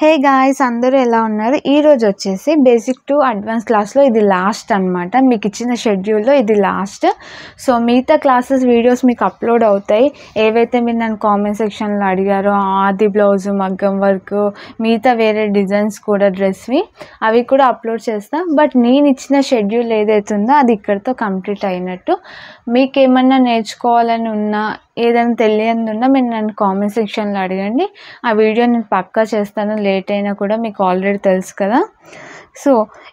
Hey guys అందరూ ఎలా ఉన్నారు? ఈరోజు వచ్చేసి బేసిక్ టు అడ్వాన్స్ క్లాస్లో ఇది లాస్ట్ అనమాట. మీకు ఇచ్చిన షెడ్యూల్లో ఇది లాస్ట్. సో మిగతా క్లాసెస్ వీడియోస్ మీకు అప్లోడ్ అవుతాయి. ఏవైతే మీరు నన్ను కామెంట్ సెక్షన్లో అడిగారో ఆది బ్లౌజు, మగ్గం వర్క్, మిగతా వేరే డిజైన్స్ కూడా డ్రెస్వి అవి కూడా అప్లోడ్ చేస్తా. బట్ నేను ఇచ్చిన షెడ్యూల్ ఏదైతే ఉందో అది ఇక్కడితో కంప్లీట్ అయినట్టు. మీకు ఏమన్నా నేర్చుకోవాలని ఉన్నా, ఏదైనా తెలియని ఉన్నా మీరు నన్ను కామెంట్ సెక్షన్లో అడగండి. ఆ వీడియో నేను పక్కా చేస్తాను. లేట్ అయినా కూడా మీకు ఆల్రెడీ తెలుసు కదా. సో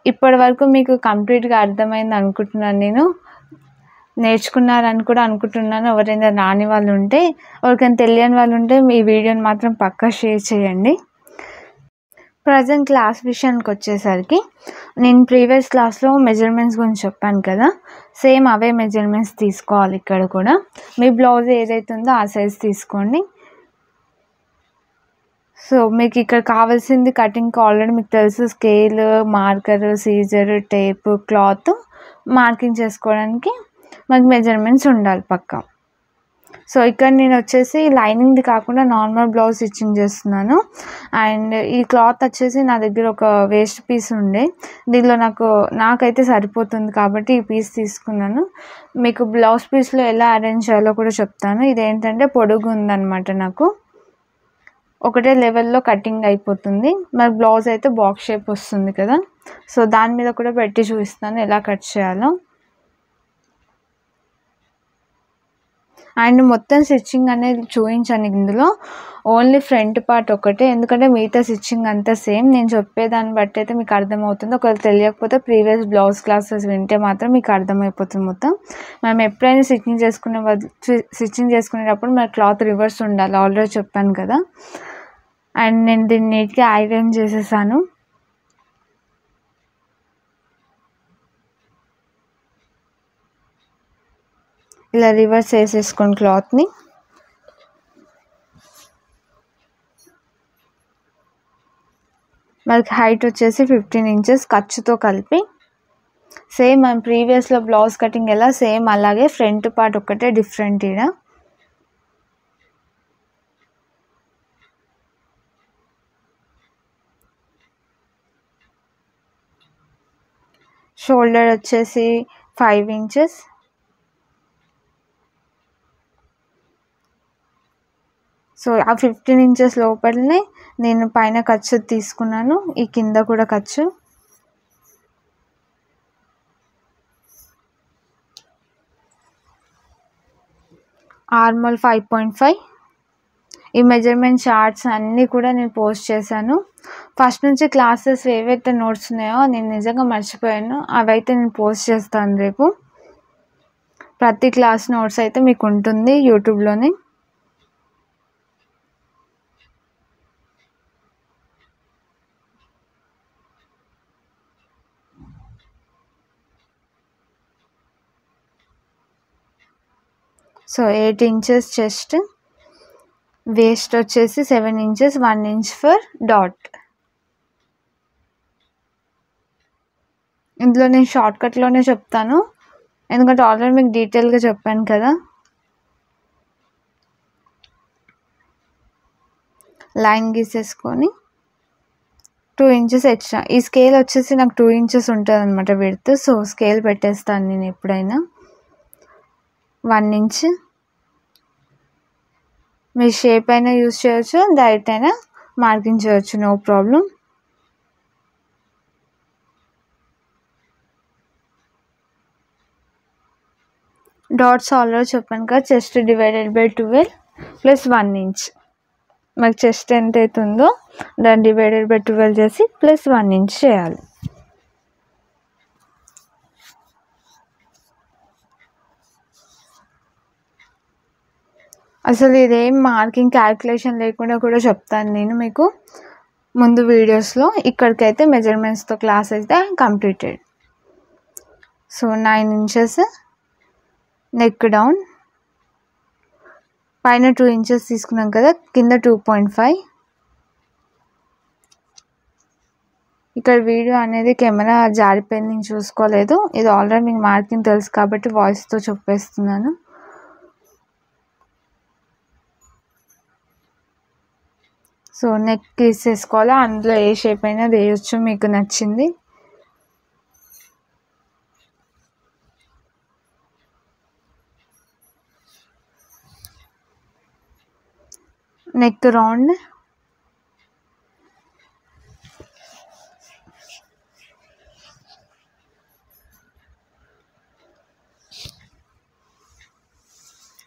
ఇప్పటి వరకు మీకు కంప్లీట్గా అర్థమైంది అనుకుంటున్నాను. నేను నేర్చుకున్నారని కూడా అనుకుంటున్నాను. ఎవరైనా రాని వాళ్ళు ఉంటే, ఎవరికైనా తెలియని వాళ్ళు ఉంటే ఈ వీడియోని మాత్రం పక్కా షేర్ చేయండి. ప్రజెంట్ క్లాస్ విషయానికి వచ్చేసరికి నేను ప్రీవియస్ క్లాస్లో మెజర్మెంట్స్ గురించి చెప్పాను కదా, సేమ్ అవే మెజర్మెంట్స్ తీసుకోవాలి. ఇక్కడ కూడా మీ బ్లౌజ్ ఏదైతే ఉందో ఆ సైజ్ తీసుకోండి. సో మీకు ఇక్కడ కావాల్సింది కటింగ్కి ఆల్రెడీ మీకు తెలుసు, scale, marker, scissor, tape, cloth, marking చేసుకోవడానికి మనకి మెజర్మెంట్స్ ఉండాలి పక్కా. సో ఇక్కడ నేను వచ్చేసి లైనింగ్ది కాకుండా నార్మల్ బ్లౌజ్ స్టిచ్చింగ్ చేస్తున్నాను. అండ్ ఈ క్లాత్ వచ్చేసి నా దగ్గర ఒక వేస్ట్ పీస్ ఉండే, దీనిలో నాకైతే సరిపోతుంది కాబట్టి ఈ పీస్ తీసుకున్నాను. మీకు బ్లౌజ్ పీస్లో ఎలా అరేంజ్ చేయాలో కూడా చెప్తాను. ఇదేంటంటే పొడుగు ఉందన్నమాట, నాకు ఒకటే లెవెల్లో కటింగ్ అయిపోతుంది. మరి బ్లౌజ్ అయితే బాక్స్ షేప్ వస్తుంది కదా. సో దాని మీద కూడా పెట్టి చూపిస్తాను ఎలా కట్ చేయాలో. అండ్ మొత్తం స్టిచ్చింగ్ అనేది చూపించాను ఇందులో, ఓన్లీ ఫ్రంట్ పార్ట్ ఒకటే, ఎందుకంటే మిగతా స్టిచ్చింగ్ అంతా సేమ్. నేను చెప్పేదాన్ని బట్టి అయితే మీకు అర్థమవుతుంది. ఒకవేళ తెలియకపోతే ప్రీవియస్ బ్లౌజ్ క్లాసెస్ వింటే మాత్రం మీకు అర్థమైపోతుంది మొత్తం. మనం ఎప్పుడైనా స్టిచ్చింగ్ చేసుకునేటప్పుడు మన క్లాత్ రివర్స్ ఉండాలి, ఆల్రెడీ చెప్పాను కదా. అండ్ నేను దీన్ని నీట్గా ఐరన్ చేసేసాను. ఇలా రివర్స్ వేసేసుకోండి క్లాత్ని. మనకి హైట్ వచ్చేసి 15 ఇంచెస్ ఖర్చుతో కలిపి. సేమ్ మనం ప్రీవియస్లో బ్లౌజ్ కటింగ్ ఎలా సేమ్ అలాగే, ఫ్రంట్ పార్ట్ ఒక్కటే డిఫరెంట్. ఈడ షోల్డర్ వచ్చేసి 5 ఇంచెస్. సో ఆ 15 ఇంచెస్ లోపలనే నేను పైన ఖర్చు తీసుకున్నాను, ఈ కింద కూడా ఖర్చు. ఆర్మల్ 5.5. ఈ మెజర్మెంట్ చార్ట్స్ అన్నీ కూడా నేను పోస్ట్ చేశాను. ఫస్ట్ నుంచి క్లాసెస్ ఏవైతే నోట్స్ ఉన్నాయో నేను నిజంగా మర్చిపోయాను, అవైతే నేను పోస్ట్ చేస్తాను రేపు. ప్రతి క్లాస్ నోట్స్ అయితే మీకు ఉంటుంది యూట్యూబ్లోనే. సో 8 ఇంచెస్ చెస్ట్, వేస్ట్ వచ్చేసి 7 ఇంచెస్, 1 ఇంచ్ ఫర్ డాట్. ఇందులో నేను షార్ట్కట్లోనే చెప్తాను, ఎందుకంటే ఆల్రెడీ మీకు డీటెయిల్గా చెప్పాను కదా. లైన్ గీసేసుకొని 2 ఇంచెస్ ఎక్స్ట్రా. ఈ స్కేల్ వచ్చేసి నాకు 2 ఇంచెస్ ఉంటుంది అనమాట విడ్త్. సో స్కేల్ పెట్టేస్తాను నేను ఎప్పుడైనా. 1 ఇంచ్. మీ షేప్ అయినా యూజ్ చేయొచ్చు, డైరెక్ట్ అయినా మార్కింగ్ చేయొచ్చు, నో ప్రాబ్లం. డాట్స్ ఆల్రెడీ చెప్పాను కదా, chest divided by 12 plus 1 inch. మాకు చెస్ట్ ఎంత అవుతుందో దాన్ని డివైడెడ్ బై 12 చేసి ప్లస్ 1 ఇంచ్ చేయాలి. అసలు ఇదేం మార్కింగ్ క్యాల్కులేషన్ లేకుండా కూడా చెప్తాను నేను మీకు ముందు వీడియోస్లో. ఇక్కడికైతే మెజర్మెంట్స్తో క్లాస్ అయితే completed. So 9 inches neck down, పైన 2 ఇంచెస్ తీసుకున్నాం కదా, కింద 2.5. ఇక్కడ వీడియో అనేది కెమెరా జారిపోయింది, నేను చూసుకోలేదు. ఇది ఆల్రెడీ మీకు మార్కింగ్ తెలుసు కాబట్టి వాయిస్తో చెప్పేస్తున్నాను. సో నెక్ తీసేసుకోవాలి, అందులో ఏ షేప్ అయినా వేయచ్చు మీకు నచ్చింది. నెక్ రౌండ్,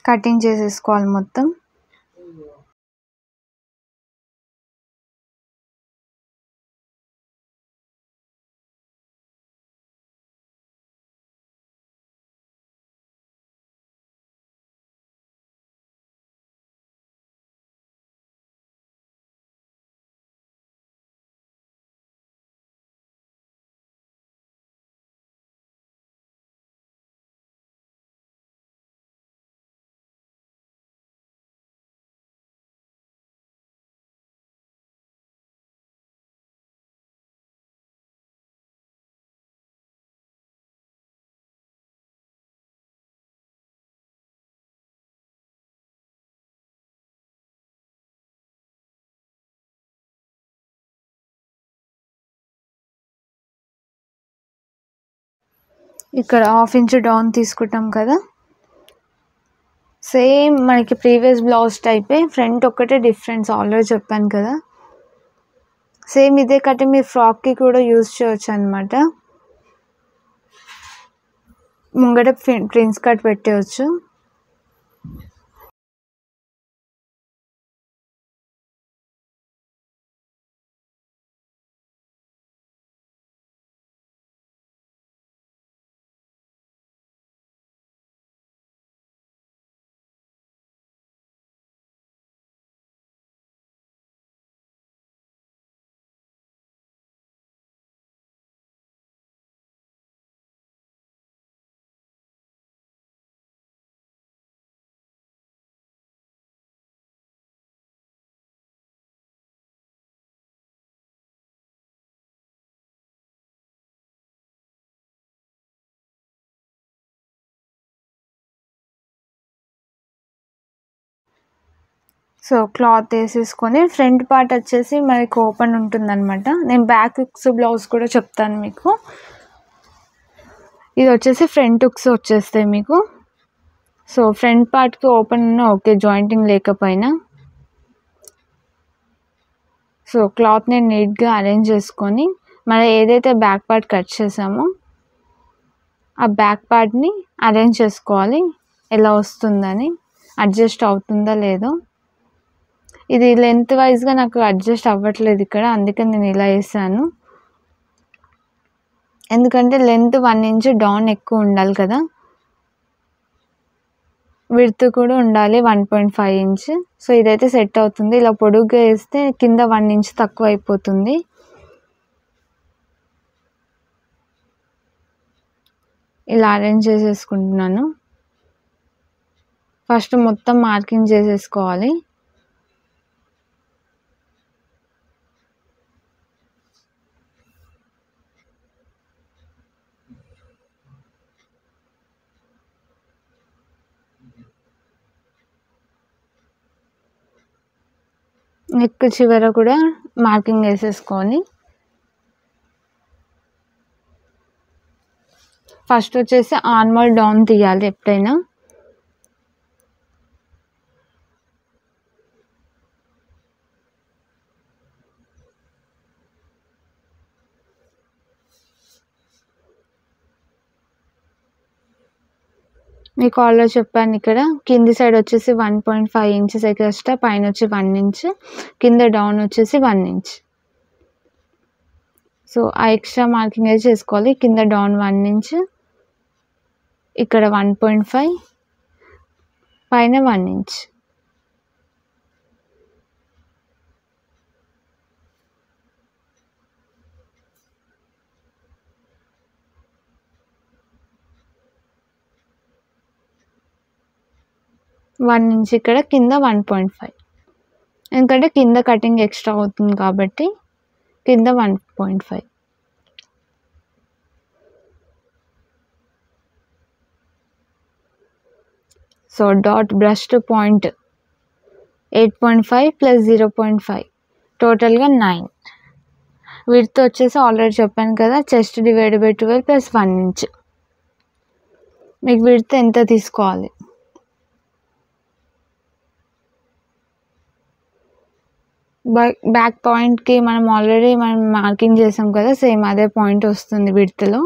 కటింగ్ చేసేసుకోవాలి మొత్తం. ఇక్కడ 1/2 ఇంచ్ డౌన్ తీసుకుంటాం కదా, సేమ్ మనకి ప్రీవియస్ బ్లౌజ్ టైపే, ఫ్రంట్ ఒక్కటే డిఫరెన్స్ ఆల్రెడీ చెప్పాను కదా. సేమ్ ఇదే కటింగ్ మీరు ఫ్రాక్కి కూడా యూజ్ చేయొచ్చు అనమాట. ముంగట ప్రిన్స్ కట్ పెట్టవచ్చు. సో క్లాత్ వేసేసుకొని ఫ్రంట్ పార్ట్ వచ్చేసి మనకి ఓపెన్ ఉంటుందన్నమాట. నేను బ్యాక్ హుక్స్ బ్లౌజ్ కూడా చెప్తాను మీకు. ఇది వచ్చేసి ఫ్రంట్ హుక్స్ వచ్చేస్తాయి మీకు. సో ఫ్రంట్ పార్ట్కి ఓపెన్ ఉన్న ఓకే, జాయింటింగ్ లేకపోయినా. సో క్లాత్ని నీట్గా అరేంజ్ చేసుకొని మనం ఏదైతే బ్యాక్ పార్ట్ కట్ చేసామో ఆ బ్యాక్ పార్ట్ని అరేంజ్ చేసుకోవాలి, ఎలా వస్తుందని, అడ్జస్ట్ అవుతుందా లేదో. ఇది లెంత్ వైజ్గా నాకు అడ్జస్ట్ అవ్వట్లేదు ఇక్కడ, అందుకని నేను ఇలా వేసాను. ఎందుకంటే లెంత్ 1 ఇంచ్ డౌన్ ఎక్కువ ఉండాలి కదా, విడ్త్ కూడా ఉండాలి 1.5 ఇంచ్. సో ఇదైతే సెట్ అవుతుంది. ఇలా పొడుగ్గా వేస్తే కింద 1 ఇంచ్ తక్కువ అయిపోతుంది. ఇలా అరేంజ్ చేసేసుకుంటున్నాను. ఫస్ట్ మొత్తం మార్కింగ్ చేసేసుకోవాలి. నెక్ చివర కూడా మార్కింగ్ వేసేసుకొని ఫస్ట్ వచ్చేసి ఆర్మల్ డౌన్ తీయాలి ఎప్పుడైనా. మీకు ఆల్రెడీ చెప్పాను, ఇక్కడ కింది సైడ్ వచ్చేసి 1.5 ఇంచెస్ ఎక్స్ట్రా, పైన వచ్చి 1 ఇంచ్, కింద డౌన్ వచ్చేసి 1 ఇంచ్. సో ఆ ఎక్స్ట్రా మార్కింగ్ అయితే చేసుకోవాలి. కింద డౌన్ 1 ఇంచ్, ఇక్కడ 1.5, పైన 1 ఇంచ్. వన్ ఇంచ్ ఇక్కడ, కింద 1.5. ఎందుకంటే కింద కటింగ్ ఎక్స్ట్రా అవుతుంది కాబట్టి కింద 1.5. సో డాట్ బ్రష్ పాయింట్ 8.5 + 0.5 టోటల్గా 9. విడ్త్ వచ్చేసి ఆల్రెడీ చెప్పాను కదా, chest divided by 12 plus 1 inch. మీకు విడ్త్ ఎంత తీసుకోవాలి? బ్యాక్ పాయింట్కి మనం మార్కింగ్ చేసాం కదా, సేమ్ అదే పాయింట్ వస్తుంది విడ్త్లో.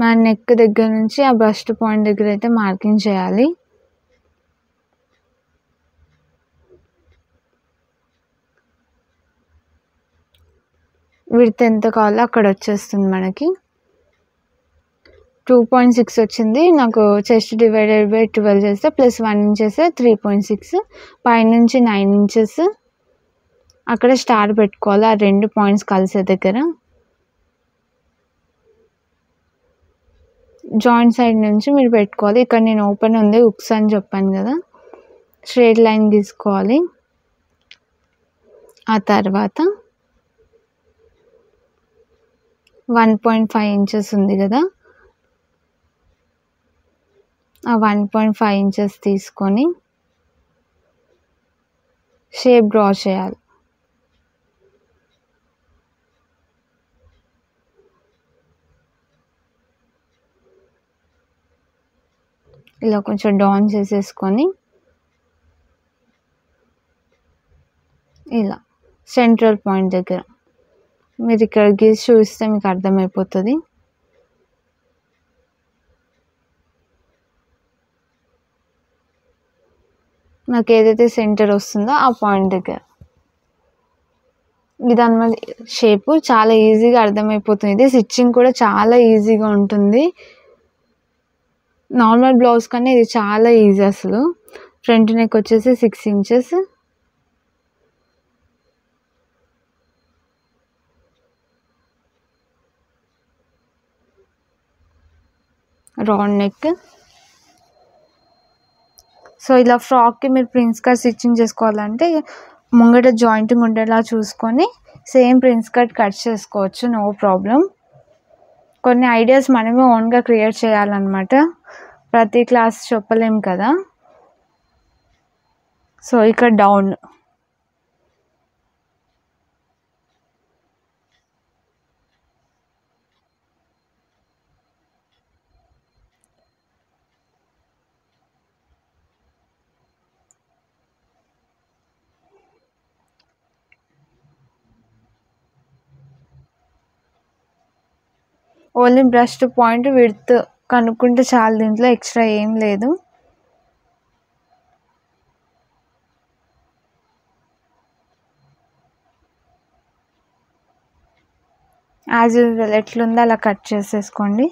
మన నెక్ దగ్గర నుంచి ఆ బస్ట్ పాయింట్ దగ్గర అయితే మార్కింగ్ చేయాలి. విడ్త్ ఎంత కావాలో అక్కడ వచ్చేస్తుంది మనకి. 2.6 వచ్చింది నాకు. చెస్ట్ డివైడెడ్ బై 12 చేస్తే ప్లస్ 1 ఇంచ్ చేస్తే 3.6. పైనుంచి 9 ఇంచెస్ అక్కడ స్టార్ పెట్టుకోవాలి, ఆ 2 పాయింట్స్ కలిసే దగ్గర. జాయింట్ సైడ్ నుంచి మీరు పెట్టుకోవాలి. ఇక్కడ నేను ఓపెన్ ఉంది, హుక్స్ అని చెప్పాను కదా, స్ట్రైట్ లైన్ గీసుకోవాలి. ఆ తర్వాత 1.5 ఇంచెస్ ఉంది కదా, ఆ 1.5 ఇంచెస్ తీసుకొని షేప్ డ్రా చేయాలి. ఇలా కొంచెం డౌన్ చేసేసుకొని ఇలా సెంట్రల్ పాయింట్ దగ్గర మీరు ఇక్కడ గీసి చూస్తే మీకు అర్థమైపోతుంది. నాకు ఏదైతే సెంటర్ వస్తుందో ఆ పాయింట్ దగ్గర ఇదన్నమాట షేప్. చాలా ఈజీగా అర్థమైపోతుంది. ఇది స్టిచ్చింగ్ కూడా చాలా ఈజీగా ఉంటుంది. నార్మల్ బ్లౌజ్ కన్నా ఇది చాలా ఈజీ అసలు. ఫ్రంట్ నెక్ వచ్చేసి 6 ఇంచెస్, రౌండ్ నెక్. సో ఇలా ఫ్రాక్కి మీరు ప్రిన్స్ కట్ స్టిచ్చింగ్ చేసుకోవాలంటే ముంగట జాయింటింగ్ ఉండేలా చూసుకొని సేమ్ ప్రిన్స్ కట్ చేసుకోవచ్చు, నో ప్రాబ్లం. కొన్ని ఐడియాస్ మనమే ఓన్గా క్రియేట్ చేయాలన్నమాట, ప్రతి క్లాస్ చెప్పలేం కదా. సో ఇక్కడ down only breast point width కనుక్కుంటే చాలు, దీంట్లో ఎక్స్ట్రా ఏం లేదు. యాజ్ యూజువల్ ఎట్లుందో అలా కట్ చేసేసుకోండి.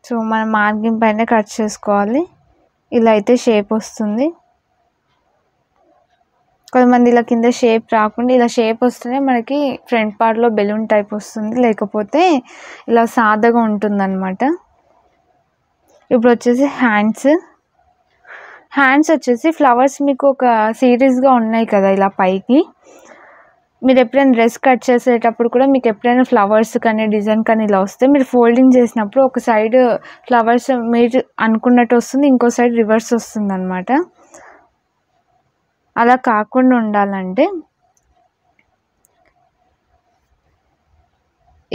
సో మనం మార్కింగ్ పైన కట్ చేసుకోవాలి. ఇలా అయితే షేప్ వస్తుంది. కొంతమంది ఇలా కింద షేప్ రాకుండా ఇలా షేప్ వస్తేనే మనకి ఫ్రంట్ పార్ట్లో బెలూన్ టైప్ వస్తుంది, లేకపోతే ఇలా సాదాగా ఉంటుందన్నమాట. ఇప్పుడు వచ్చేసి హ్యాండ్స్ వచ్చేసి ఫ్లవర్స్ మీకు ఒక సిరీస్గా ఉన్నాయి కదా ఇలా పైకి. మీరు ఎప్పుడైనా డ్రెస్ కట్ చేసేటప్పుడు కూడా మీకు ఎప్పుడైనా ఫ్లవర్స్ కానీ డిజైన్ కానీ ఇలా వస్తే మీరు ఫోల్డింగ్ చేసినప్పుడు ఒక సైడ్ ఫ్లవర్స్ మీరు అనుకున్నట్టు వస్తుంది, ఇంకో సైడ్ రివర్స్ వస్తుంది అనమాట. అలా కాకుండా ఉండాలంటే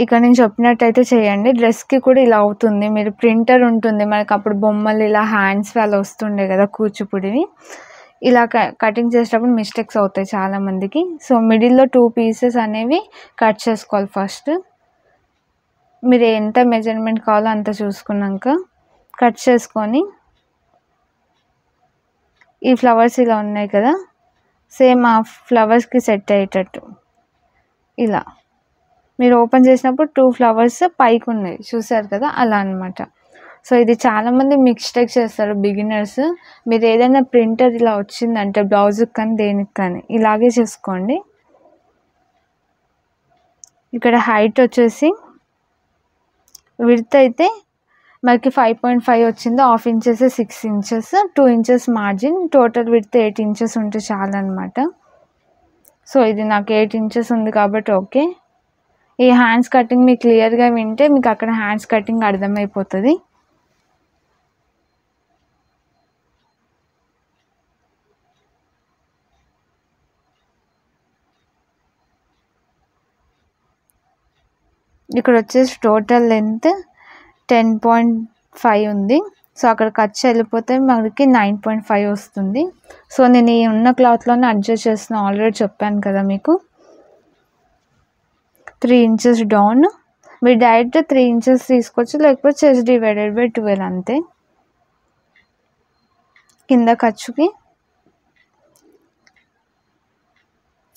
ఇక్కడ నేను చెప్పినట్టయితే చేయండి. డ్రెస్కి కూడా ఇలా అవుతుంది, మీరు ప్రింటర్ ఉంటుంది మనకు, అప్పుడు బొమ్మలు ఇలా హ్యాండ్స్ అలా వస్తుండే కదా కూచిపూడివి, ఇలా కటింగ్ చేసేటప్పుడు మిస్టేక్స్ అవుతాయి చాలామందికి. సో మిడిల్లో 2 పీసెస్ అనేవి కట్ చేసుకోవాలి. ఫస్ట్ మీరు ఎంత మెజర్మెంట్ కావాలో అంత చూసుకున్నాక కట్ చేసుకొని, ఈ ఫ్లవర్స్ ఇలా ఉన్నాయి కదా, సేమ్ ఆ ఫ్లవర్స్కి సెట్ అయ్యేటట్టు ఇలా మీరు ఓపెన్ చేసినప్పుడు 2 ఫ్లవర్స్ పైకి ఉన్నాయి చూసారు కదా, అలా అనమాట. సో ఇది చాలామంది మిస్టేక్ చేస్తారు బిగినర్స్. మీరు ఏదైనా ప్రింటర్ ఇలా వచ్చిందంటే బ్లౌజ్కి కానీ దేనికి కానీ ఇలాగే చేసుకోండి. ఇక్కడ హైట్ వచ్చేసి విడ్త్ అయితే మనకి 5.5 వచ్చింది, 1/2 inches 6 inches 2 inches margin, total width 8 inches ఉంటే చాలు అనమాట. సో ఇది నాకు 8 ఇంచెస్ ఉంది కాబట్టి ఓకే. ఈ హ్యాండ్స్ కటింగ్ మీకు క్లియర్గా వింటే మీకు అక్కడ హ్యాండ్స్ కటింగ్ అర్థమైపోతుంది. ఇక్కడ వచ్చేసి టోటల్ లెంత్ 10.5 ఉంది. సో అక్కడ ఖర్చు వెళ్ళిపోతే మనకి 9.5 వస్తుంది. సో నేను ఈ ఉన్న క్లాత్లోనే అడ్జస్ట్ చేస్తున్నాను, ఆల్రెడీ చెప్పాను కదా మీకు. 3 ఇంచెస్ డౌన్, మీరు డైరెక్ట్ 3 ఇంచెస్ తీసుకోవచ్చు, లేకపోతే చెస్ట్ డివైడెడ్ బై 12 అంతే. కింద ఖర్చుకి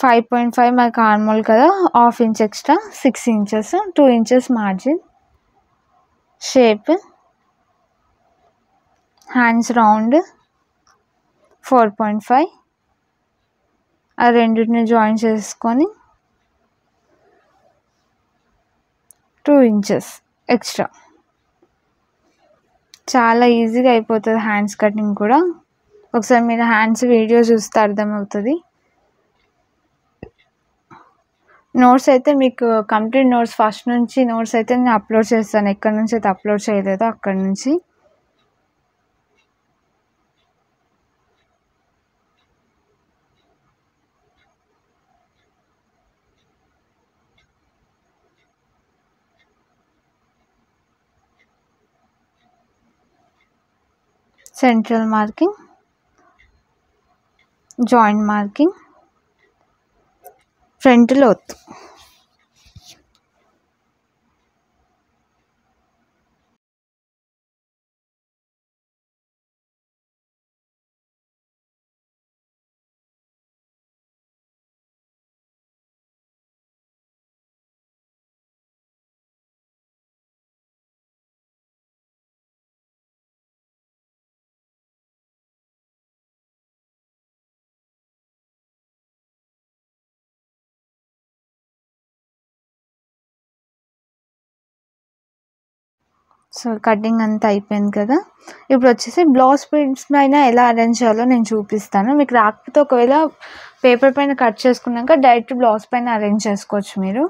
5.5 మనకు నార్మల్ కదా, 1/2 inch extra 6 inches 2 inches margin. Shape hands round 4.5, ఆ రెండింటిని జాయిన్ చేసుకొని 2 ఇంచెస్ ఎక్స్ట్రా. చాలా ఈజీగా అయిపోతుంది హ్యాండ్స్ కటింగ్ కూడా. ఒకసారి మీరు హ్యాండ్స్ వీడియో చూస్తే అర్థమవుతుంది. నోట్స్ అయితే మీకు కంప్లీట్ నోట్స్ ఫస్ట్ నుంచి నోట్స్ అయితే నేను అప్లోడ్ చేస్తాను, ఎక్కడి నుంచి అయితే అప్లోడ్ చేయలేదో అక్కడి నుంచి. Central marking, joint marking, front లోత్. సో కటింగ్ అంతా అయిపోయింది కదా. ఇప్పుడు వచ్చేసి బ్లౌజ్ ప్రింట్స్ పైన ఎలా అరేంజ్ చేయాలో నేను చూపిస్తాను. మీకు రాకపోతే ఒకవేళ పేపర్ పైన కట్ చేసుకున్నాక డైరెక్ట్ బ్లౌజ్ పైన అరేంజ్ చేసుకోవచ్చు మీరు.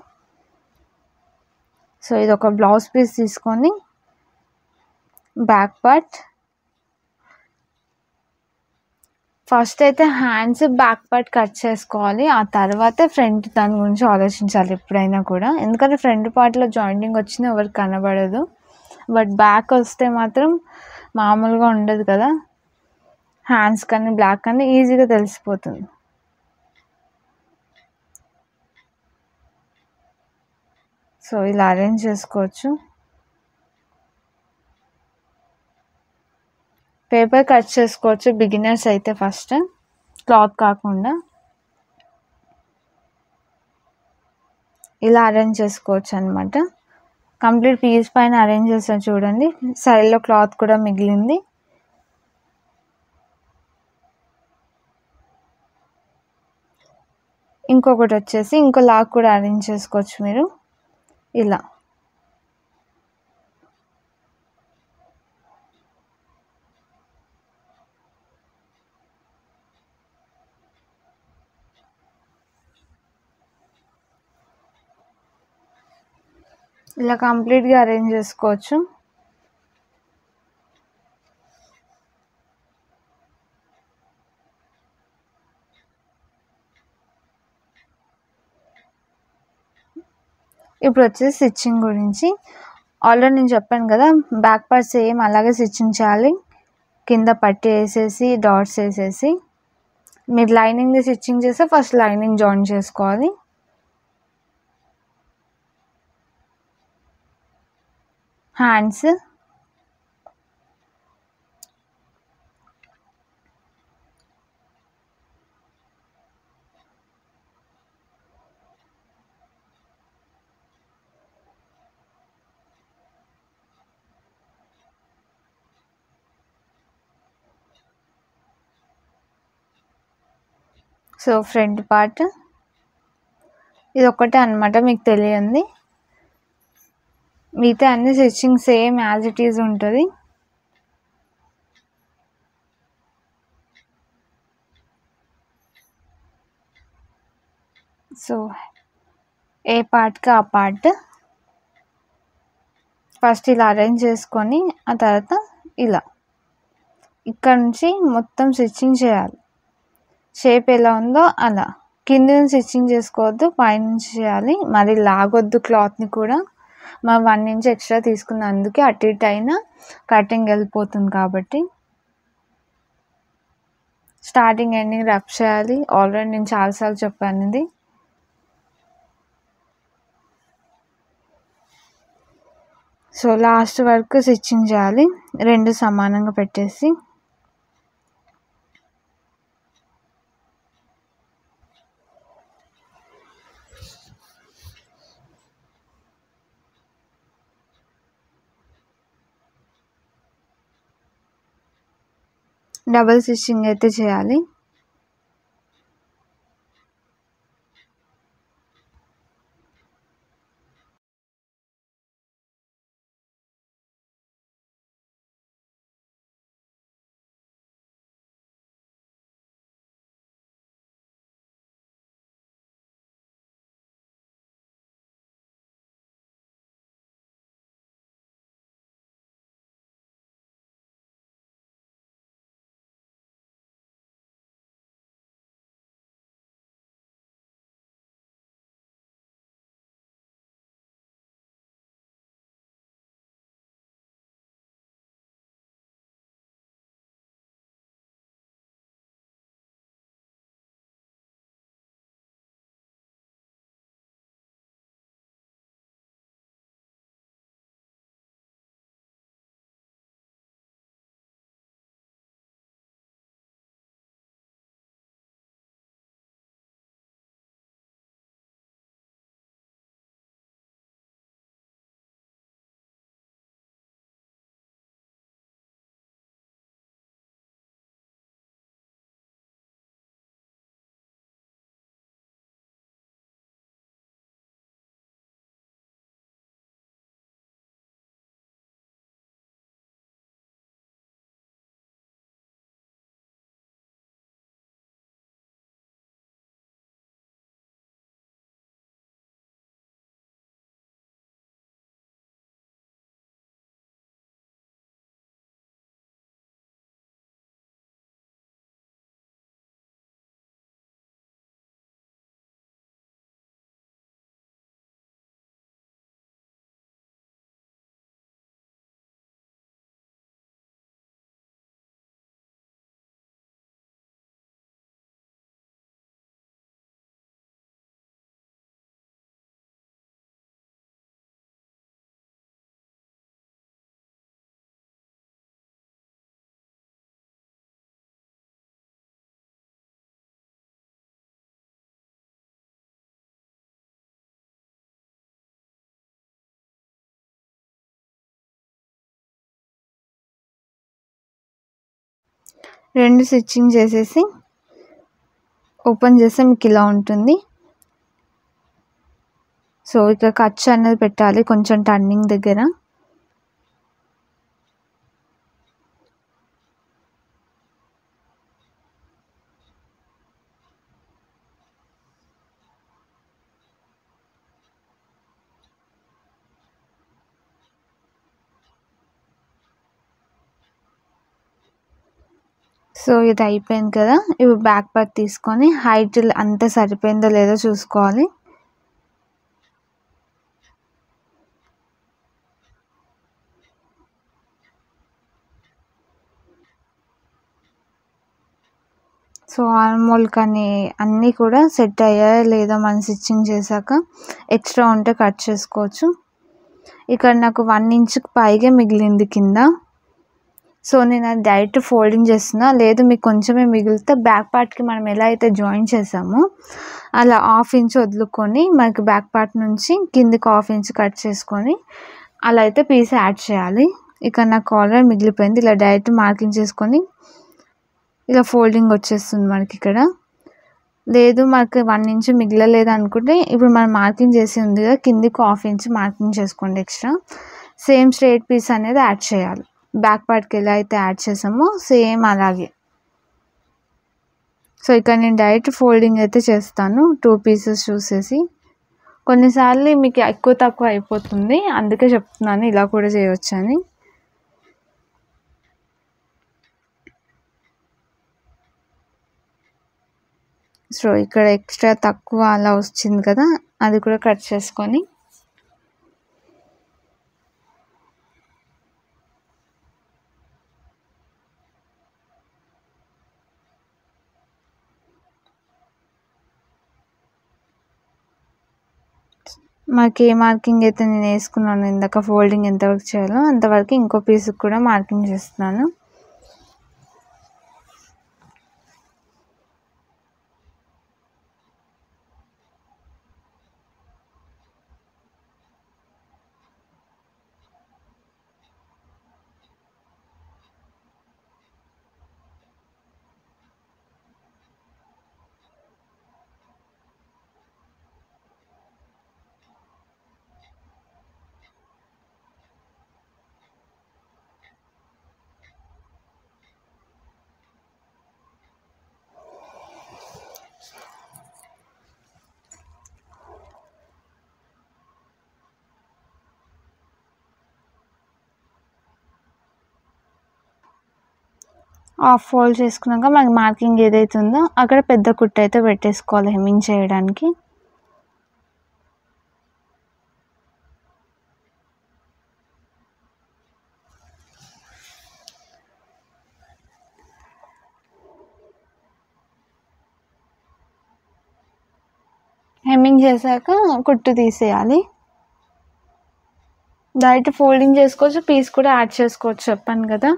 సో ఇది ఒక బ్లౌజ్ పీస్ తీసుకొని బ్యాక్ పార్ట్ ఫస్ట్ అయితే హ్యాండ్స్ బ్యాక్ పార్ట్ కట్ చేసుకోవాలి, ఆ తర్వాత ఫ్రంట్ దాని గురించి ఆలోచించాలి ఎప్పుడైనా కూడా. ఎందుకంటే ఫ్రంట్ పార్ట్లో జాయింటింగ్ వచ్చినా ఎవరికి కనబడదు, బట్ బ్యాక్ వస్తే మాత్రం మామూలుగా ఉండదు కదా, హ్యాండ్స్ కానీ బ్లాక్ కానీ ఈజీగా తెలిసిపోతుంది. సో ఇలా అరేంజ్ చేసుకోవచ్చు. పేపర్ కట్ చేసుకోవచ్చు బిగినర్స్ అయితే, ఫస్ట్ క్లాత్ కాకుండా ఇలా అరేంజ్ చేసుకోవచ్చు అనమాట. కంప్లీట్ పీస్ పైన అరేంజ్ చేస్తాను చూడండి, సైడ్లో క్లాత్ కూడా మిగిలింది. ఇంకొకటి వచ్చేసి ఇంకో లాక్ కూడా అరేంజ్ చేసుకోవచ్చు మీరు ఇలా. ఇలా కంప్లీట్గా అరేంజ్ చేసుకోవచ్చు. ఇప్పుడు వచ్చేసి స్టిచ్చింగ్ గురించి ఆల్రెడీ నేను చెప్పాను కదా, బ్యాక్ పార్ట్ సేమ్ అలాగే స్టిచ్చింగ్ చేయాలి. కింద పట్టి వేసేసి డాట్స్ వేసేసి మీరు లైనింగ్ది స్టిచ్చింగ్ చేస్తే ఫస్ట్ లైనింగ్ జాయిన్ చేసుకోవాలి. హ్యాండ్స్, సో ఫ్రంట్ పార్ట్ ఇది ఒక్కటే అనమాట మీకు తెలియంది. మిగతా అన్ని stitching same as it is ఉంటుంది. సో ఏ పార్ట్కి ఆ పార్ట్ ఫస్ట్ ఇలా అరేంజ్ చేసుకొని ఆ తర్వాత ఇలా ఇక్కడ నుంచి మొత్తం స్టిచ్చింగ్ చేయాలి. షేప్ ఎలా ఉందో అలా కింద నుంచి స్టిచ్చింగ్ చేసుకోవద్దు, పైనుంచి చేయాలి. మరి లాగొద్దు క్లాత్ని కూడా. మనం 1 ఇంచ్ ఎక్స్ట్రా తీసుకున్న అందుకే అటు ఇటు అయినా కటింగ్ వెళ్ళిపోతుంది కాబట్టి స్టార్టింగ్ ఎండింగ్ రఫ్ చేయాలి. ఆల్రెడీ నేను చాలాసార్లు చెప్పాను ఇది. సో లాస్ట్ వరకు స్టిచ్చింగ్ చేయాలి, 2 సమానంగా పెట్టేసి. డబల్ స్టిచ్చింగ్ అయితే చేయాలి. రెండు స్టిచ్చింగ్ చేసేసి ఓపెన్ చేస్తే మీకు ఇలా ఉంటుంది. సో ఇక్కడ ఖర్చు అనేది పెట్టాలి కొంచెం టర్నింగ్ దగ్గర. సో ఇది అయిపోయింది కదా. ఇప్పుడు బ్యాక్ పార్ట్ తీసుకొని హైట్ అంతా సరిపోయిందో లేదో చూసుకోవాలి. సో ఆర్మోల్ కానీ అన్నీ కూడా సెట్ అయ్యాయో లేదో మనం స్టిచ్చింగ్ చేశాక. ఎక్స్ట్రా ఉంటే కట్ చేసుకోవచ్చు. ఇక్కడ నాకు 1 ఇంచ్కి పైగా మిగిలింది కింద. సో నేను అది డైరెక్ట్ ఫోల్డింగ్ చేస్తున్నా. లేదు మీకు కొంచెమే మిగిలితే బ్యాక్ పార్ట్కి మనం ఎలా అయితే జాయిన్ చేసామో అలా 1/2 ఇంచ్ వదులుకొని మనకి బ్యాక్ పార్ట్ నుంచి కిందికి 1/2 ఇంచ్ కట్ చేసుకొని అలా అయితే పీస్ యాడ్ చేయాలి. ఇక్కడ నాకు కాలర్ మిగిలిపోయింది. ఇలా డైరెక్ట్ మార్కింగ్ చేసుకొని ఇలా ఫోల్డింగ్ వచ్చేస్తుంది మనకి ఇక్కడ. లేదు మనకి 1 ఇంచ్ మిగలలేదు అనుకుంటే ఇప్పుడు మనం మార్కింగ్ చేసి ఉంది కదా, కిందికి 1/2 ఇంచ్ మార్కింగ్ చేసుకోండి ఎక్స్ట్రా. సేమ్ స్ట్రైట్ పీస్ అనేది యాడ్ చేయాలి. బ్యాక్ పార్ట్కి ఎలా అయితే యాడ్ చేసామో సేమ్ అలాగే. సో ఇక్కడ నేను డైరెక్ట్ ఫోల్డింగ్ అయితే చేస్తాను 2 పీసెస్ చూసేసి. కొన్నిసార్లు మీకు ఎక్కువ తక్కువ అయిపోతుంది, అందుకే చెప్తున్నాను ఇలా కూడా చేయవచ్చు అని. సో ఇక్కడ ఎక్స్ట్రా తక్కువ అలా వచ్చింది కదా, అది కూడా కట్ చేసుకొని మాకు ఏ మార్కింగ్ అయితే నేను వేసుకున్నాను ఇందాక ఫోల్డింగ్ ఎంతవరకు చేయాలో అంతవరకు ఇంకో పీస్కి కూడా మార్కింగ్ చేస్తున్నాను. హాఫ్ ఫోల్డ్ చేసుకున్నాక మనకి మార్కింగ్ ఏదైతే ఉందో అక్కడ పెద్ద కుట్టు అయితే పెట్టేసుకోవాలి హెమ్మింగ్ చేయడానికి. హెమ్మింగ్ చేశాక కుట్టు తీసేయాలి. డైరెక్ట్ ఫోల్డింగ్ చేసుకోవచ్చు, పీస్ కూడా యాడ్ చేసుకోవచ్చు చెప్పాను కదా.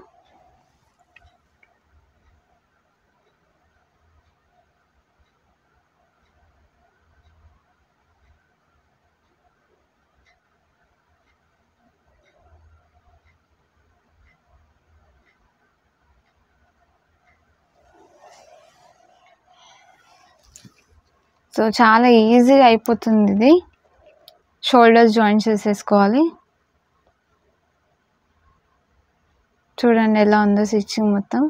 సో చాలా ఈజీగా అయిపోతుంది ఇది. షోల్డర్స్ జాయిన్ చేసేసుకోవాలి. చూడండి ఎలా ఉందో స్టిచ్చింగ్ మొత్తం.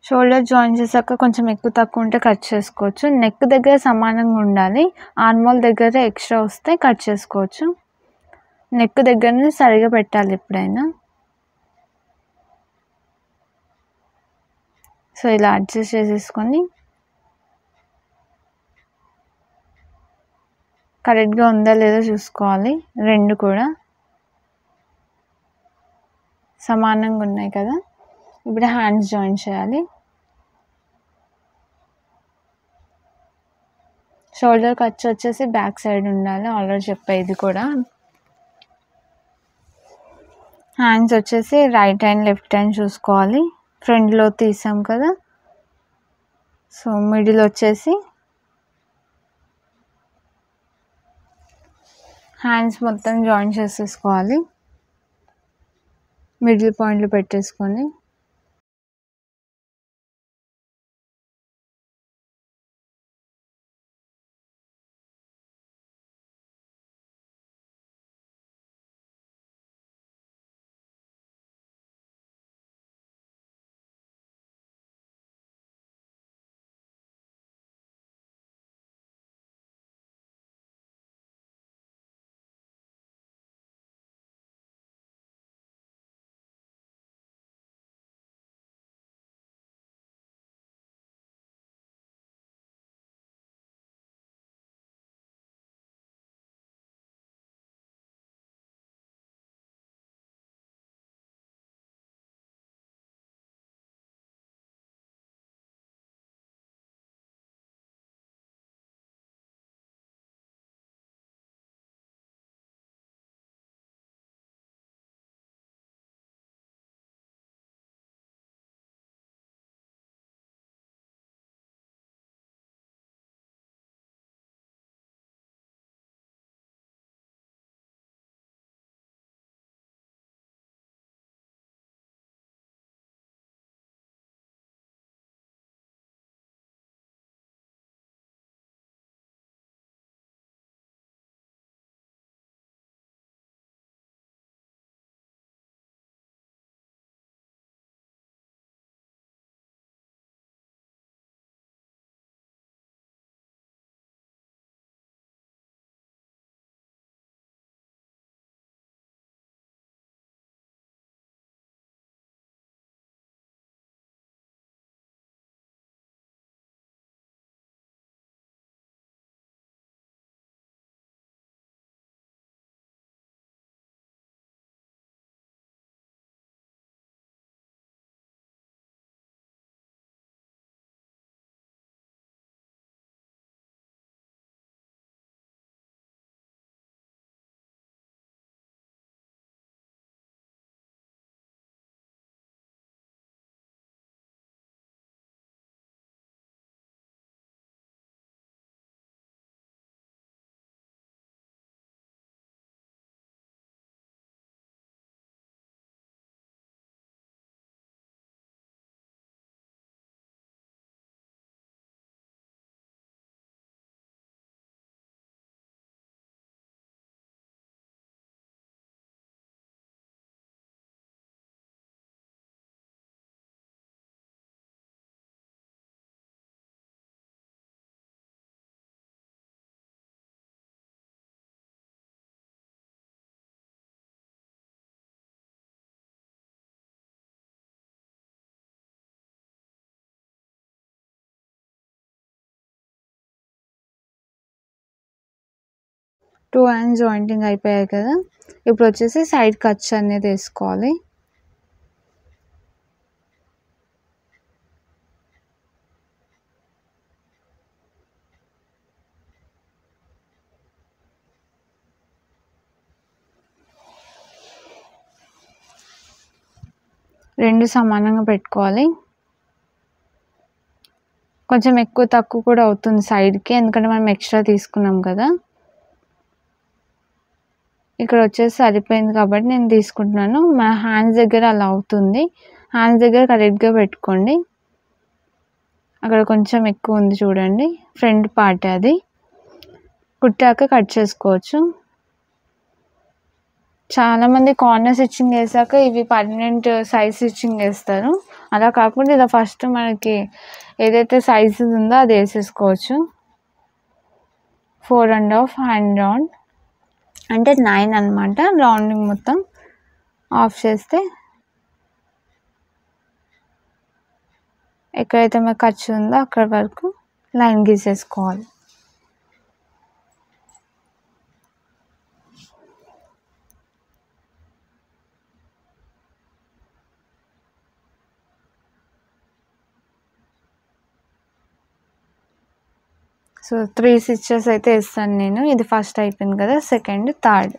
షోల్డర్ జాయిన్ చేశాక కొంచెం ఎక్కువ తక్కువ ఉంటే కట్ చేసుకోవచ్చు. నెక్ దగ్గర సమానంగా ఉండాలి. ఆర్మోల్ దగ్గర ఎక్స్ట్రా వస్తే కట్ చేసుకోవచ్చు. నెక్ దగ్గరనే సరిగా పెట్టాలి ఎప్పుడైనా. సో ఇలా అడ్జస్ట్ చేసేసుకొని కరెక్ట్గా ఉందా లేదో చూసుకోవాలి. రెండు కూడా సమానంగా ఉన్నాయి కదా. ఇప్పుడు హ్యాండ్స్ జాయిన్ చేయాలి. షోల్డర్ ఖర్చు వచ్చేసి బ్యాక్ సైడ్ ఉండాలి, ఆల్రెడీ చెప్పా ఇది కూడా. హ్యాండ్స్ వచ్చేసి రైట్ హ్యాండ్ లెఫ్ట్ హ్యాండ్ చూసుకోవాలి. ఫ్రంట్లో తీసాం కదా, సో మిడిల్ వచ్చేసి హ్యాండ్స్ మొత్తం జాయిన్ చేసేసుకోవాలి. మిడిల్ పాయింట్లు పెట్టేసుకొని టూ హ్యాండ్స్ జాయింటింగ్ అయిపోయాయి కదా. ఇప్పుడు వచ్చేసి సైడ్ ఖర్చు అనేది వేసుకోవాలి. రెండు సమానంగా పెట్టుకోవాలి. కొంచెం ఎక్కువ తక్కువ కూడా అవుతుంది సైడ్కి, ఎందుకంటే మనం ఎక్స్ట్రా తీసుకున్నాం కదా. ఇక్కడ వచ్చేసి సరిపోయింది కాబట్టి నేను తీసుకుంటున్నాను. మా హ్యాండ్స్ దగ్గర అలా అవుతుంది, హ్యాండ్స్ దగ్గర కరెక్ట్గా పెట్టుకోండి. అక్కడ కొంచెం ఎక్కువ ఉంది చూడండి, ఫ్రంట్ పార్ట్ అది. కుట్టాక కట్ చేసుకోవచ్చు. చాలామంది కార్నర్ స్టిచ్చింగ్ వేసాక ఇవి పర్మనెంట్ సైజ్ స్టిచ్చింగ్ వేస్తారు. అలా కాకుండా ఇలా ఫస్ట్ మనకి ఏదైతే సైజు ఉందో అది వేసేసుకోవచ్చు. 4.5 హ్యాండ్ రౌండ్ అంటే 9 అనమాట. రౌండింగ్ మొత్తం ఆఫ్ చేస్తే ఎక్కడైతే మనకు ఖర్చు ఉందో అక్కడ వరకు లైన్ గీసేసుకోవాలి. సో 3 స్టిచెస్ అయితే వేస్తాను నేను. ఇది ఫస్ట్ అయిపోయింది కదా, సెకండ్, థర్డ్.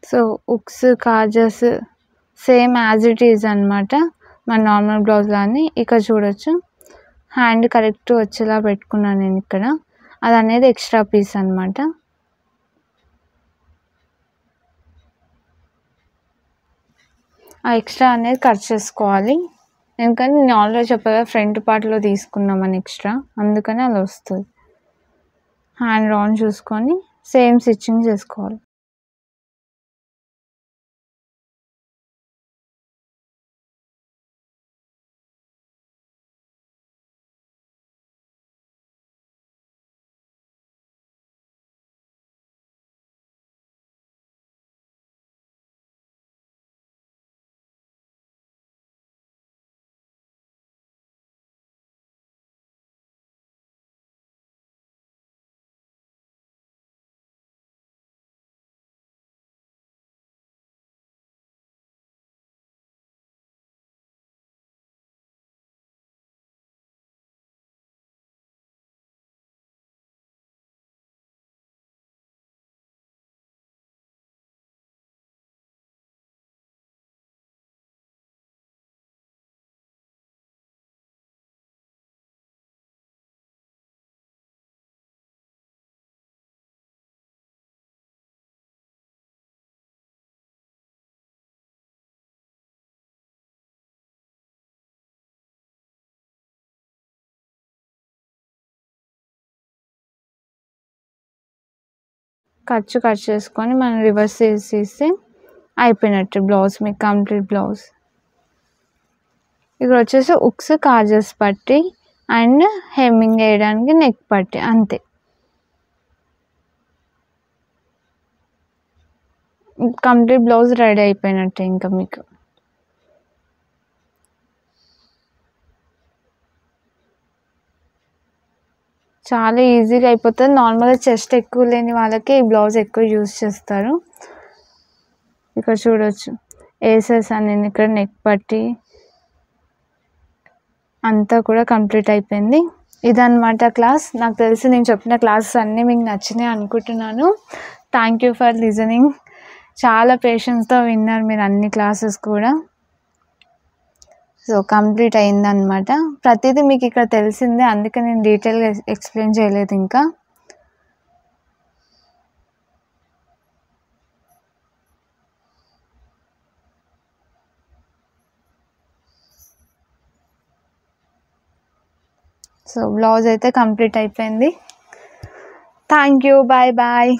సో ఉక్స్, causes same as it is అనమాట, మన నార్మల్ బ్లౌజ్లానే. ఇక్కడ చూడొచ్చు హ్యాండ్ కరెక్ట్ వచ్చేలా పెట్టుకున్నాను నేను ఇక్కడ. అది అనేది ఎక్స్ట్రా పీస్ అనమాట. ఆ ఎక్స్ట్రా అనేది కట్ చేసుకోవాలి. ఎందుకంటే నేను ఆల్రెడీ చెప్పగా ఫ్రంట్ పార్ట్లో తీసుకున్నామని ఎక్స్ట్రా, అందుకని అలా వస్తుంది. హ్యాండ్ రౌండ్ చూసుకొని సేమ్ స్టిచ్చింగ్ చేసుకోవాలి. ఖర్చు కట్ చేసుకొని మనం రివర్స్ చేసేస్తే అయిపోయినట్టు బ్లౌజ్, మీకు కంప్లీట్ బ్లౌజ్. ఇక్కడ వచ్చేసి ఉక్స్, కాజెస్ పట్టి అండ్ హెమ్మింగ్ వేయడానికి నెక్ పట్టి, అంతే. కంప్లీట్ బ్లౌజ్ రెడీ అయిపోయినట్టే ఇంకా మీకు. చాలా ఈజీగా అయిపోతుంది. నార్మల్గా చెస్ట్ ఎక్కువ లేని వాళ్ళకి ఈ బ్లౌజ్ ఎక్కువ యూజ్ చేస్తారు. ఇక్కడ చూడొచ్చు వేసేసాను నేను ఇక్కడ నెక్ పట్టి అంతా కూడా కంప్లీట్ అయిపోయింది. ఇదన్నమాట క్లాస్. నాకు తెలిసి నేను చెప్పిన క్లాసెస్ అన్నీ మీకు నచ్చినాయి అనుకుంటున్నాను. Thank you for listening. చాలా పేషెన్స్తో విన్నారు మీరు అన్ని క్లాసెస్ కూడా. సో కంప్లీట్ అయిందనమాట. ప్రతిదీ మీకు ఇక్కడ తెలిసిందే, అందుకే నేను డీటెయిల్గా ఎక్స్ప్లెయిన్ చేయలేదు ఇంకా. సో బ్లౌజ్ అయితే కంప్లీట్ అయిపోయింది. Thank you, bye bye.